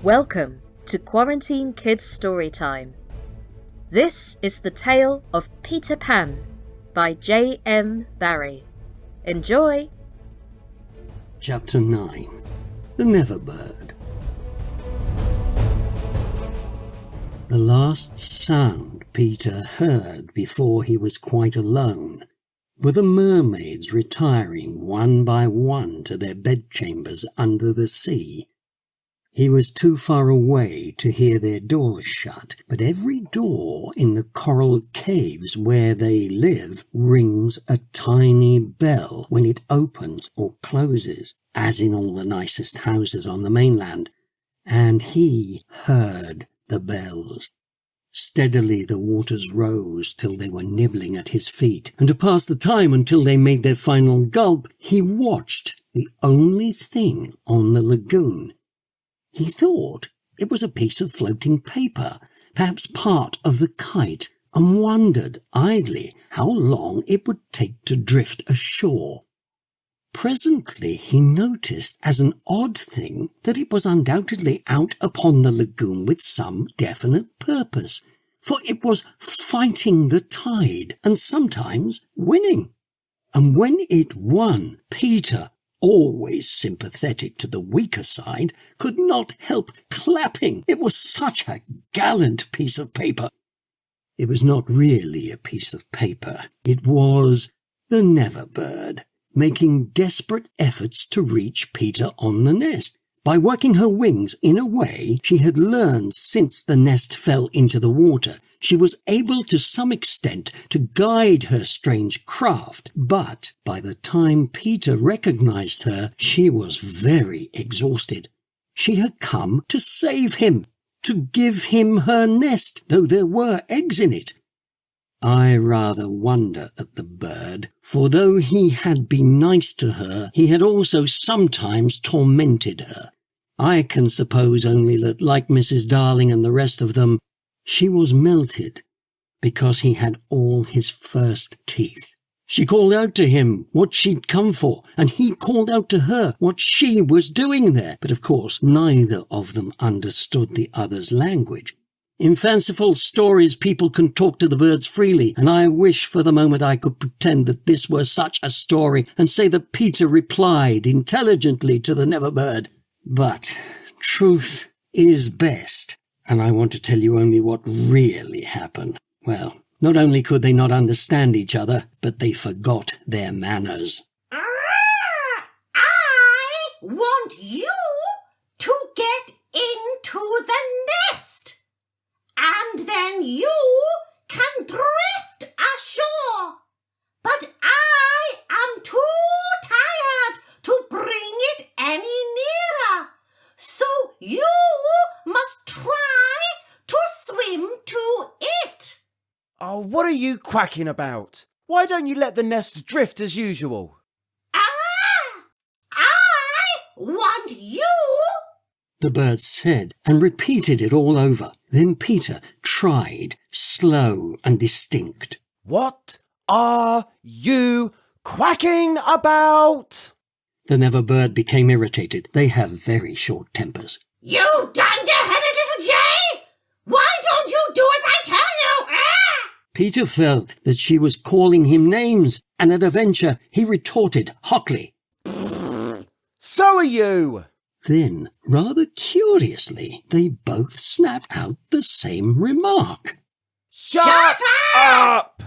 Welcome to Quarantine Kids Storytime. This is the tale of Peter Pan by JM Barrie. Enjoy! Chapter 9. The Neverbird. The last sound Peter heard before he was quite alone were the mermaids retiring one by one to their bedchambers under the sea. He was too far away to hear their doors shut, but every door in the coral caves where they live rings a tiny bell when it opens or closes, as in all the nicest houses on the mainland, and he heard the bells. Steadily the waters rose till they were nibbling at his feet, and to pass the time until they made their final gulp, he watched the only thing on the lagoon. He thought it was a piece of floating paper, perhaps part of the kite, and wondered idly how long it would take to drift ashore. Presently he noticed as an odd thing that it was undoubtedly out upon the lagoon with some definite purpose, for it was fighting the tide and sometimes winning. And when it won, Peter, always sympathetic to the weaker side, could not help clapping. It was such a gallant piece of paper. It was not really a piece of paper. It was the Neverbird, making desperate efforts to reach Peter on the nest. By working her wings in a way she had learned since the nest fell into the water, she was able to some extent to guide her strange craft, but by the time Peter recognized her, she was very exhausted. She had come to save him, to give him her nest, though there were eggs in it. I rather wonder at the bird, for though he had been nice to her, he had also sometimes tormented her. I can suppose only that, like Mrs. Darling and the rest of them, she was melted because he had all his first teeth. She called out to him what she'd come for, and he called out to her what she was doing there, but of course neither of them understood the other's language. In fanciful stories people can talk to the birds freely, and I wish for the moment I could pretend that this were such a story and say that Peter replied intelligently to the Neverbird. But truth is best, and I want to tell you only what really happened. Well, not only could they not understand each other, but they forgot their manners. I want you to get into the nest, and then you can drift ashore. But I am too tired to bring it any nearer, so you must try to swim to it. Oh, what are you quacking about? Why don't you let the nest drift as usual? I want you. The bird said and repeated it all over. Then Peter tried, slow and distinct. What are you quacking about? The Neverbird became irritated. They have very short tempers. You dunderheaded little jay! Why don't you do as I tell you? Peter felt that she was calling him names, and at a venture he retorted hotly. So are you! Then, rather curiously, they both snapped out the same remark. Shut up!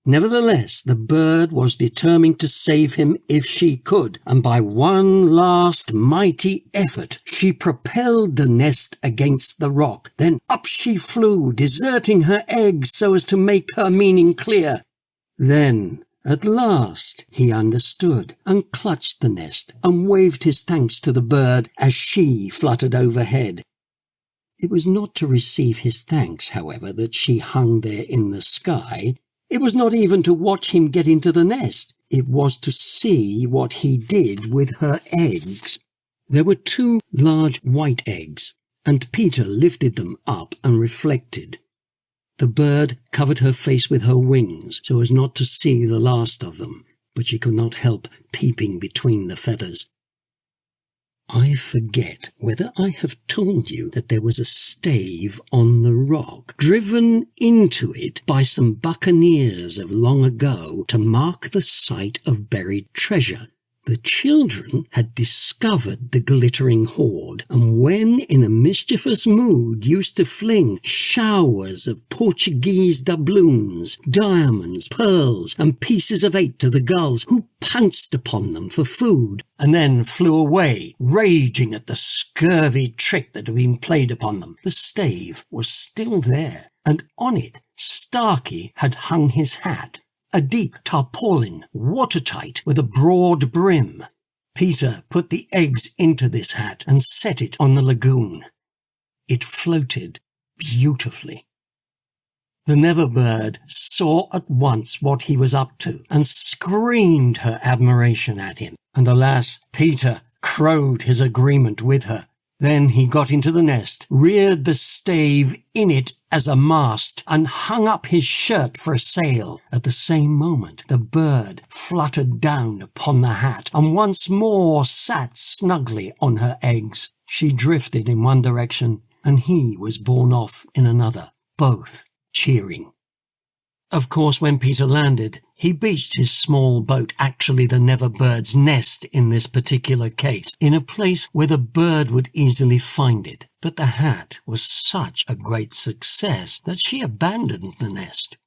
Nevertheless, the bird was determined to save him if she could, and by one last mighty effort, she propelled the nest against the rock. Then up she flew, deserting her eggs so as to make her meaning clear. Then, at last, he understood, and clutched the nest, and waved his thanks to the bird as she fluttered overhead. It was not to receive his thanks, however, that she hung there in the sky. It was not even to watch him get into the nest. It was to see what he did with her eggs. There were 2 large white eggs, and Peter lifted them up and reflected. The bird covered her face with her wings so as not to see the last of them, but she could not help peeping between the feathers. I forget whether I have told you that there was a stave on the rock, driven into it by some buccaneers of long ago to mark the site of buried treasure. The children had discovered the glittering hoard, and when in a mischievous mood used to fling showers of Portuguese doubloons, diamonds, pearls, and pieces of 8 to the gulls, who pounced upon them for food, and then flew away, raging at the scurvy trick that had been played upon them. The stave was still there, and on it Starkey had hung his hat, a deep tarpaulin, watertight, with a broad brim. Peter put the eggs into this hat and set it on the lagoon. It floated beautifully. The Never-bird saw at once what he was up to, and screamed her admiration at him, and alas, Peter crowed his agreement with her. Then he got into the nest, reared the stave in it as a mast, and hung up his shirt for a sail. At the same moment the bird fluttered down upon the hat, and once more sat snugly on her eggs. She drifted in one direction, and he was borne off in another, both cheering. Of course, when Peter landed, he beached his small boat, actually the Never-bird's nest in this particular case, in a place where the bird would easily find it. But the hat was such a great success that she abandoned the nest.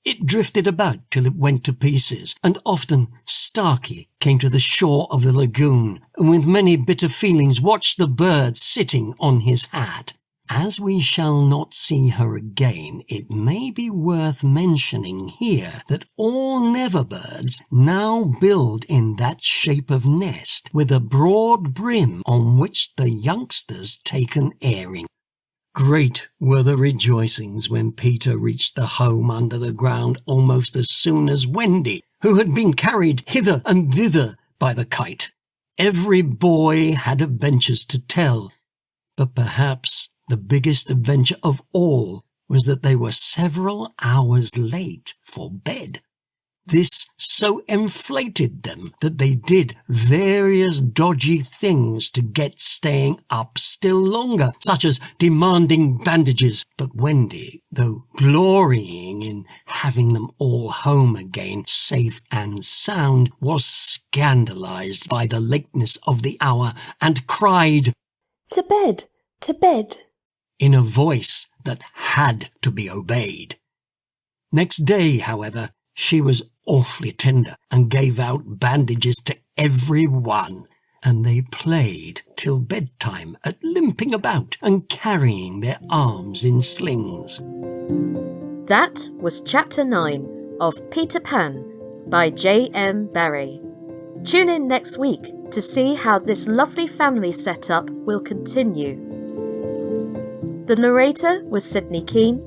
It drifted about till it went to pieces, and often Starkey came to the shore of the lagoon, and with many bitter feelings watched the bird sitting on his hat. As we shall not see her again, it may be worth mentioning here that all Never-birds now build in that shape of nest, with a broad brim on which the youngsters take an airing. Great were the rejoicings when Peter reached the home under the ground almost as soon as Wendy, who had been carried hither and thither by the kite. Every boy had adventures to tell, but perhaps the biggest adventure of all was that they were several hours late for bed. This so inflated them that they did various dodgy things to get staying up still longer, such as demanding bandages. But Wendy, though glorying in having them all home again, safe and sound, was scandalized by the lateness of the hour and cried, "To bed, to bed," in a voice that had to be obeyed. Next day, however, she was awfully tender and gave out bandages to every one, and they played till bedtime at limping about and carrying their arms in slings. That was Chapter 9 of Peter Pan by JM Barrie. Tune in next week to see how this lovely family setup will continue. The narrator was Sidney Kean,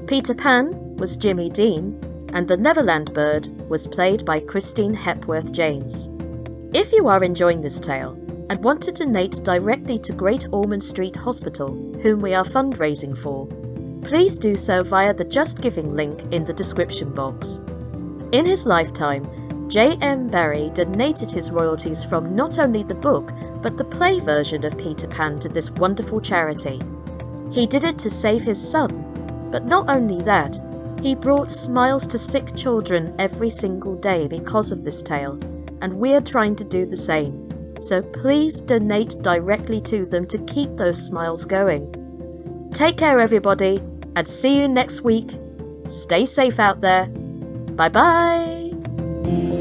Peter Pan was Jimmy Dean, and the Neverland Bird was played by Christine Hepworth-James. If you are enjoying this tale and want to donate directly to Great Ormond Street Hospital, whom we are fundraising for, please do so via the Just Giving link in the description box. In his lifetime, JM Barrie donated his royalties from not only the book but the play version of Peter Pan to this wonderful charity. He did it to save his son, but not only that, he brought smiles to sick children every single day because of this tale, and we're trying to do the same. So please donate directly to them to keep those smiles going. Take care everybody, and see you next week. Stay safe out there. Bye bye!